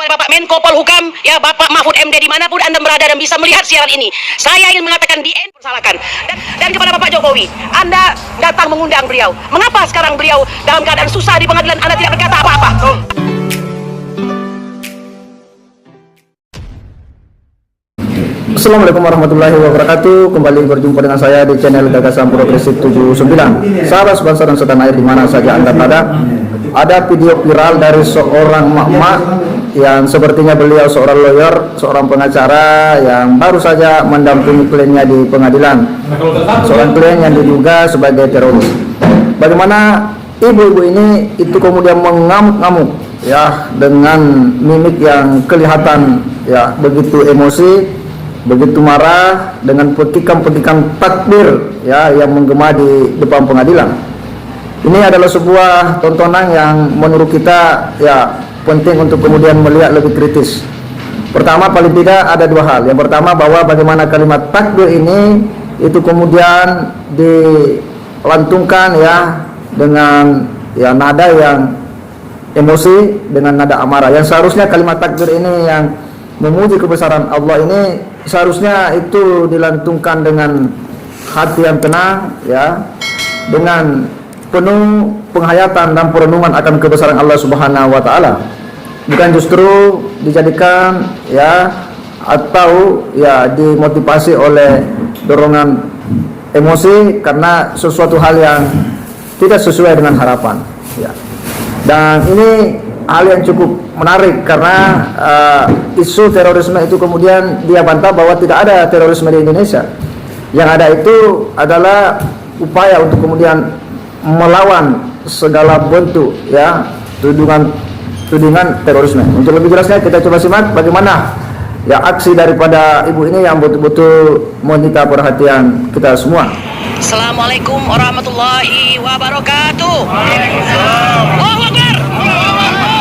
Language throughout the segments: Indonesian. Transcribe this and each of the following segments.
kepada Bapak Menko Polhukam, ya Bapak Mahfud MD dimanapun Anda berada dan bisa melihat siaran ini. Saya ingin mengatakan dipersalahkan. Dan kepada Bapak Jokowi, Anda datang mengundang beliau. Mengapa sekarang beliau dalam keadaan susah di pengadilan Anda tidak berkata apa-apa? Assalamualaikum warahmatullahi wabarakatuh. Kembali berjumpa dengan saya di channel Gagasan Progresif 79. Sahabat sebangsa dan setanah air di mana saja Anda berada, ada video viral dari seorang emak-emak yang sepertinya beliau seorang lawyer, seorang pengacara yang baru saja mendampingi kliennya di pengadilan. Seorang klien yang diduga sebagai teroris. Bagaimana ibu-ibu ini itu kemudian mengamuk-ngamuk ya, dengan mimik yang kelihatan ya begitu emosi, begitu marah, dengan petikan-petikan takbir ya yang menggema di depan pengadilan. Ini adalah sebuah tontonan yang menurut kita ya penting untuk kemudian melihat lebih kritis. Pertama, paling tidak ada dua hal. Yang pertama, bahwa bagaimana kalimat takbir ini itu kemudian dilantungkan ya dengan ya nada yang emosi, dengan nada amarah. Yang seharusnya kalimat takbir ini yang memuji kebesaran Allah ini seharusnya itu dilantungkan dengan hati yang tenang ya, dengan penuh penghayatan dan perenungan akan kebesaran Allah Subhanahu wa taala. Bukan justru dijadikan ya atau ya dimotivasi oleh dorongan emosi karena sesuatu hal yang tidak sesuai dengan harapan ya. Dan ini hal yang cukup menarik karena isu terorisme itu kemudian dia bantah bahwa tidak ada terorisme di Indonesia. Yang ada itu adalah upaya untuk kemudian melawan segala bentuk ya tudingan terorisme. Untuk lebih jelasnya kita coba simak bagaimana ya aksi daripada ibu ini yang betul-betul menyita perhatian kita semua. Assalamualaikum warahmatullahi wabarakatuh. Allahu Akbar.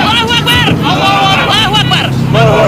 Allahu Akbar. Allahu Akbar.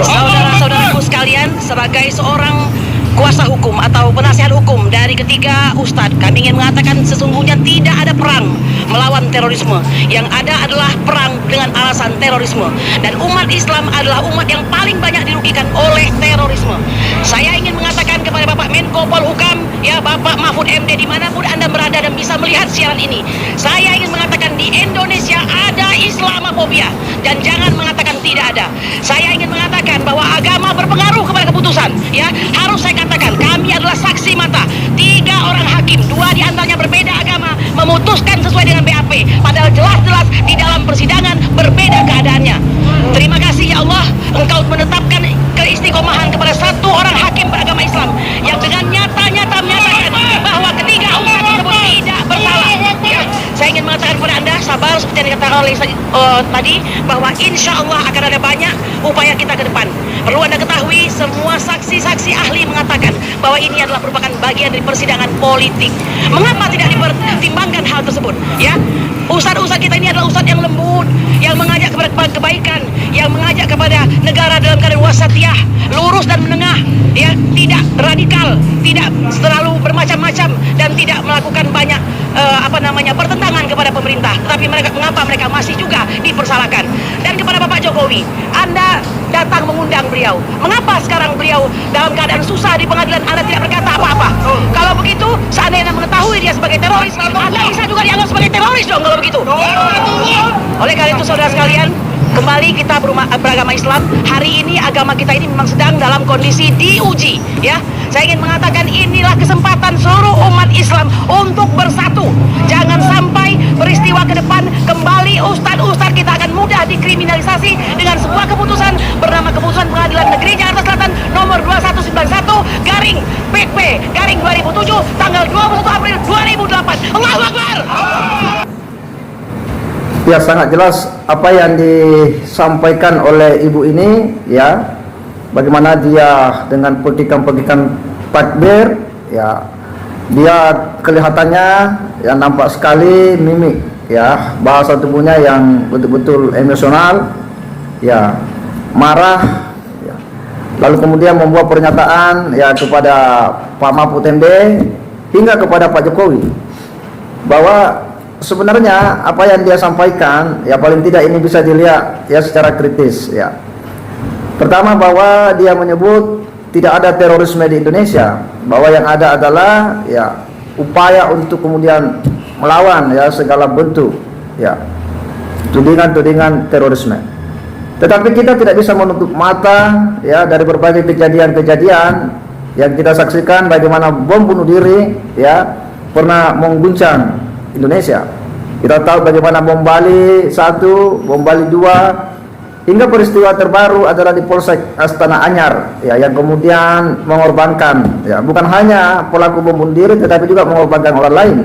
Saudara-saudaraku sekalian, sebagai seorang kuasa hukum atau penasihat hukum dari ketiga ustadz, kami ingin mengatakan sesungguhnya tidak ada perang melawan terorisme. Yang ada adalah perang dengan alasan terorisme. Dan umat Islam adalah umat yang paling banyak dirugikan oleh terorisme. Saya ingin mengatakan kepada Bapak Menko Polhukam, ya Bapak Mahfud MD dimanapun Anda berada dan bisa melihat siaran ini. Saya ingin mengatakan di Indonesia ada Islamofobia dan jangan mengatakan tidak ada. Saya ingin mengatakan bahwa agama berpengaruh kepada keputusan. Ya, harus saya katakan kami adalah saksi mata. 3 orang hakim, 2 diantaranya berbeda agama, memutuskan sesuai dengan BAP. Padahal jelas-jelas di dalam persidangan berbeda keadaannya. Terima kasih ya Allah, Engkau menetapkan keistiqomahan kepada 1 orang hakim beragama Islam yang dengan nyata-nyata menyatakan bahwa ketiga ustaz tersebut tidak bersalah. Ya, saya ingin mengatakan kepada Anda sabar seperti yang dikatakan oleh tadi, bahwa insya Allah akan ada banyak upaya kita ke depan. Perlu Anda ketahui, semua saksi-saksi ahli mengatakan bahwa ini adalah merupakan bagian dari persidangan politik. Mengapa tidak dipertimbangkan hal tersebut? Ya, ustaz-ustaz kita ini adalah ustaz yang lembut, yang mengajak kepada kebaikan, yang mengajak kepada negara dalam keadaan wasatiyah, lurus dan menengah, ya, tidak radikal, tidak terlalu bermacam-macam dan tidak melakukan banyak pertentangan kepada pemerintah. Tetapi mengapa mereka masih juga dipersalahkan? Dan kepada Bapak Jokowi, Anda datang mengundang beliau. Mengapa sekarang beliau dalam keadaan susah di pengadilan Anda tidak berkata apa-apa? Kalau begitu, seandainya Anda mengetahui dia sebagai teroris, Anda bisa juga dianggap sebagai teroris dong kalau begitu. Oleh karena itu saudara sekalian, kembali kita beragama Islam. Hari ini agama kita ini memang sedang dalam kondisi diuji ya. Saya ingin mengatakan inilah kesempatan seluruh umat Islam untuk bersatu. Jangan sampai peristiwa ke depan kembali ustadz-ustadz kita akan mudah dikriminalisasi dengan sebuah keputusan bernama Keputusan Pengadilan Negeri Jakarta Selatan nomor 2191/PP/2007 tanggal 21 April 2008. Allahu Akbar. Ya, sangat jelas apa yang disampaikan oleh ibu ini ya. Bagaimana dia dengan petikan-petikan takbir ya, dia kelihatannya ya nampak sekali mimik ya, bahasa tubuhnya yang betul-betul emosional ya, marah ya. Lalu kemudian membuat pernyataan ya kepada Pak Mahfud MD hingga kepada Pak Jokowi bahwa sebenarnya apa yang dia sampaikan ya paling tidak ini bisa dilihat ya secara kritis ya. Pertama, bahwa dia menyebut tidak ada terorisme di Indonesia, bahwa yang ada adalah ya upaya untuk kemudian melawan ya segala bentuk ya tudingan-tudingan terorisme. Tetapi kita tidak bisa menutup mata ya dari berbagai kejadian-kejadian yang kita saksikan, bagaimana bom bunuh diri ya pernah mengguncang Indonesia. Kita tahu bagaimana bom Bali 1, bom Bali 2, hingga peristiwa terbaru adalah di Polsek Astana Anyar ya, yang kemudian mengorbankan ya bukan hanya pelaku bom bunuh diri tetapi juga mengorbankan orang lain.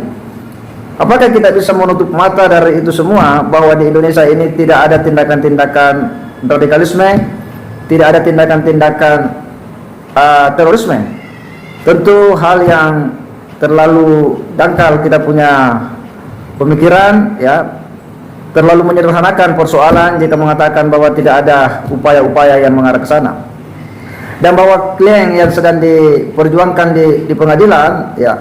Apakah kita bisa menutup mata dari itu semua, bahwa di Indonesia ini tidak ada tindakan-tindakan radikalisme, tidak ada tindakan-tindakan terorisme? Tentu hal yang terlalu dangkal kita punya pemikiran ya, terlalu menyederhanakan persoalan jika mengatakan bahwa tidak ada upaya-upaya yang mengarah ke sana, dan bahwa klaim yang sedang diperjuangkan di pengadilan ya,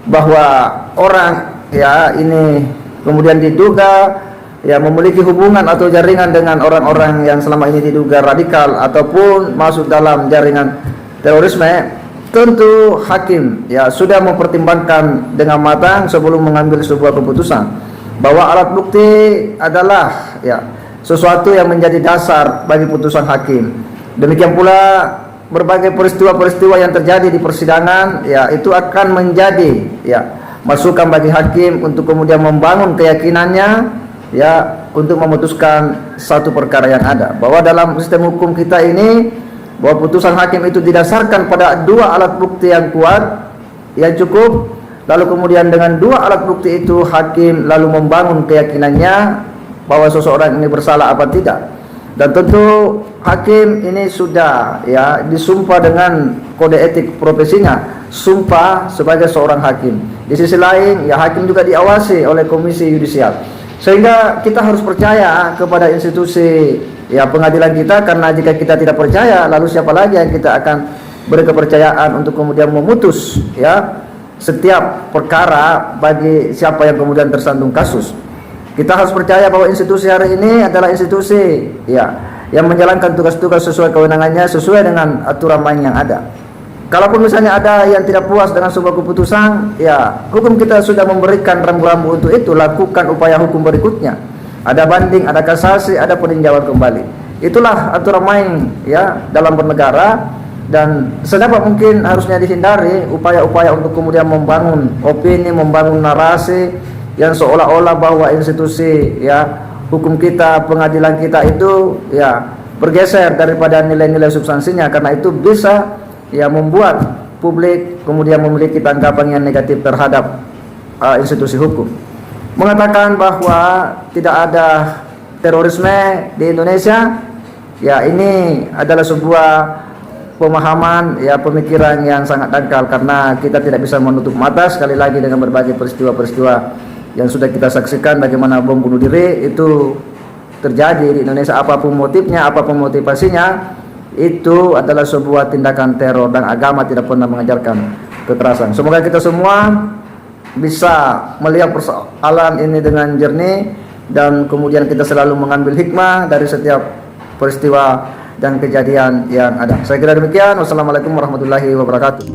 bahwa orang ya ini kemudian diduga ya memiliki hubungan atau jaringan dengan orang-orang yang selama ini diduga radikal ataupun masuk dalam jaringan terorisme. Tentu hakim ya sudah mempertimbangkan dengan matang sebelum mengambil sebuah keputusan, bahwa alat bukti adalah ya sesuatu yang menjadi dasar bagi putusan hakim. Demikian pula berbagai peristiwa-peristiwa yang terjadi di persidangan ya itu akan menjadi ya masukan bagi hakim untuk kemudian membangun keyakinannya ya untuk memutuskan satu perkara yang ada, bahwa dalam sistem hukum kita ini, bahwa putusan hakim itu didasarkan pada dua alat bukti yang kuat yang cukup, lalu kemudian dengan dua alat bukti itu hakim lalu membangun keyakinannya bahwa seseorang ini bersalah apa tidak. Dan tentu hakim ini sudah ya disumpah dengan kode etik profesinya, sumpah sebagai seorang hakim. Di sisi lain ya hakim juga diawasi oleh Komisi Yudisial, sehingga kita harus percaya kepada institusi ya pengadilan kita, karena jika kita tidak percaya, lalu siapa lagi yang kita akan beri kepercayaan untuk kemudian memutus ya setiap perkara bagi siapa yang kemudian tersandung kasus. Kita harus percaya bahwa institusi hari ini adalah institusi ya yang menjalankan tugas-tugas sesuai kewenangannya, sesuai dengan aturan main yang ada. Kalaupun misalnya ada yang tidak puas dengan sebuah keputusan, ya hukum kita sudah memberikan rambu-rambu untuk itu, lakukan upaya hukum berikutnya. Ada banding, ada kasasi, ada peninjauan kembali. Itulah aturan main ya dalam bernegara, dan sedapat mungkin harusnya dihindari upaya-upaya untuk kemudian membangun opini, membangun narasi yang seolah-olah bahwa institusi ya hukum kita, pengadilan kita itu ya bergeser daripada nilai-nilai substansinya, karena itu bisa ya membuat publik kemudian memiliki tanggapan yang negatif terhadap institusi hukum. Mengatakan bahwa tidak ada terorisme di Indonesia ya, ini adalah sebuah pemahaman ya pemikiran yang sangat dangkal, karena kita tidak bisa menutup mata sekali lagi dengan berbagai peristiwa-peristiwa yang sudah kita saksikan, bagaimana bom bunuh diri itu terjadi di Indonesia. Apapun motifnya, apapun motivasinya, itu adalah sebuah tindakan teror, dan agama tidak pernah mengajarkan kekerasan. Semoga kita semua bisa melihat persoalan ini dengan jernih, dan kemudian kita selalu mengambil hikmah dari setiap peristiwa dan kejadian yang ada. Saya kira demikian. Wassalamualaikum warahmatullahi wabarakatuh.